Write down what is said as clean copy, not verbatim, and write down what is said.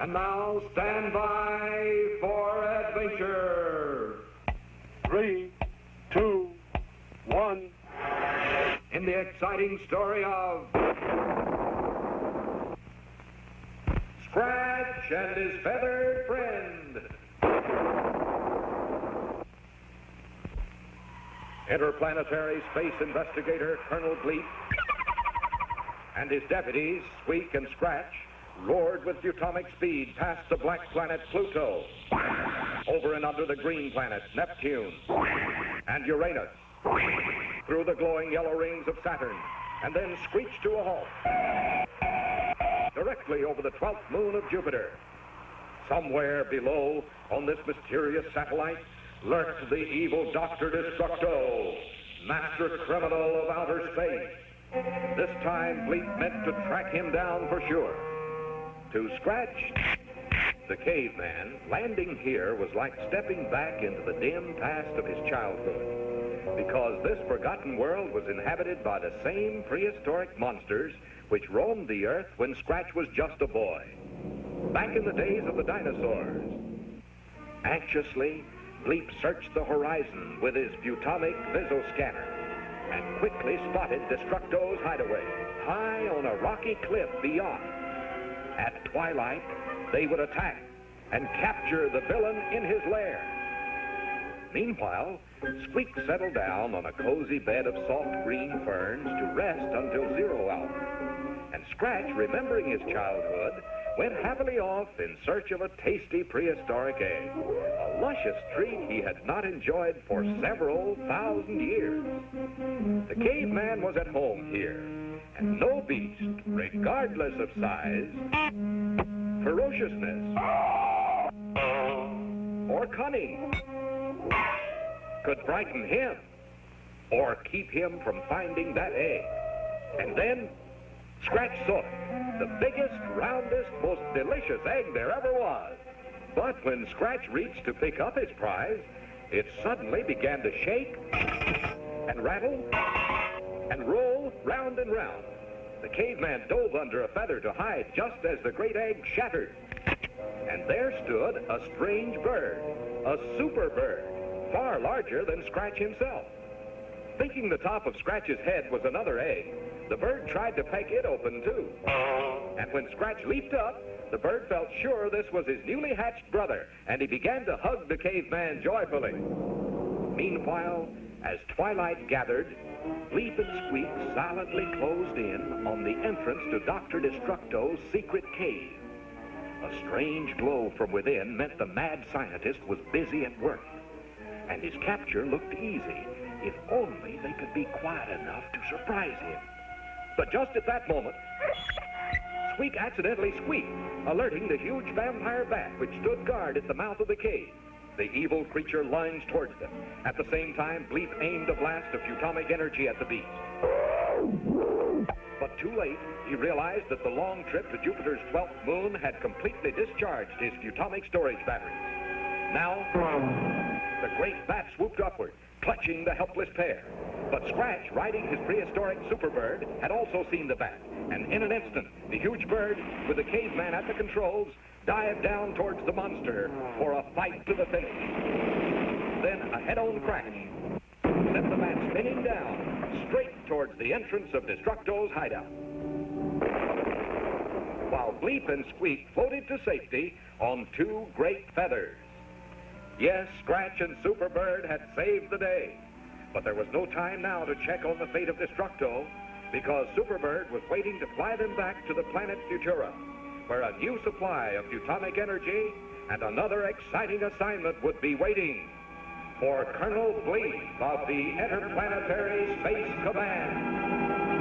And now stand by for adventure. 3, 2, 1. In the exciting story of Scratch and his feathered friend. Interplanetary space investigator Colonel Bleep and his deputies, Squeek and Scratch, roared with atomic speed past the black planet Pluto, over and under the green planets Neptune and Uranus, through the glowing yellow rings of Saturn, and then screeched to a halt, directly over the 12th moon of Jupiter. Somewhere below, on this mysterious satellite, lurked the evil Doctor Destructo, master criminal of outer space. This time, Bleep meant to track him down for sure. To Scratch, the caveman, landing here was like stepping back into the dim past of his childhood, because this forgotten world was inhabited by the same prehistoric monsters which roamed the earth when Scratch was just a boy, back in the days of the dinosaurs. Anxiously, Bleep searched the horizon with his Butomic visoscanner and quickly spotted Destructo's hideaway, high on a rocky cliff beyond. At twilight, they would attack and capture the villain in his lair. Meanwhile, Squeak settled down on a cozy bed of soft green ferns to rest until 0 hour. And Scratch, remembering his childhood, went happily off in search of a tasty prehistoric egg, a luscious treat he had not enjoyed for several thousand years. The caveman was at home here, and no beast, regardless of size, ferociousness, or cunning, could frighten him or keep him from finding that egg. And then Scratch saw it, the biggest, roundest, most delicious egg there ever was. But when Scratch reached to pick up his prize, it suddenly began to shake and rattle and roll round and round. The caveman dove under a feather to hide just as the great egg shattered. And there stood a strange bird, a super bird, far larger than Scratch himself. Thinking the top of Scratch's head was another egg, the bird tried to peck it open too. And when Scratch leaped up, the bird felt sure this was his newly hatched brother, and he began to hug the caveman joyfully. Meanwhile, as twilight gathered, Bleep and Squeak silently closed in on the entrance to Doctor Destructo's secret cave. A strange glow from within meant the mad scientist was busy at work, and his capture looked easy if only they could be quiet enough to surprise him. But just at that moment, Squeak accidentally squeaked, alerting the huge vampire bat which stood guard at the mouth of the cave. The evil creature lunged towards them. At the same time, Bleep aimed a blast of Butomic energy at the beast. But too late, he realized that the long trip to Jupiter's 12th moon had completely discharged his Butomic storage batteries. Now, the great bat swooped upward, clutching the helpless pair. But Scratch, riding his prehistoric superbird, had also seen the bat, and in an instant, the huge bird, with the caveman at the controls, dived down towards the monster for a fight to the finish. Then a head-on crash sent the bat spinning down, straight towards the entrance of Destructo's hideout, while Bleep and Squeak floated to safety on 2 great feathers. Yes, Scratch and Superbird had saved the day, but there was no time now to check on the fate of Destructo, because Superbird was waiting to fly them back to the planet Futura, where a new supply of Butomic energy and another exciting assignment would be waiting for Colonel Bleep of the Interplanetary Space Command.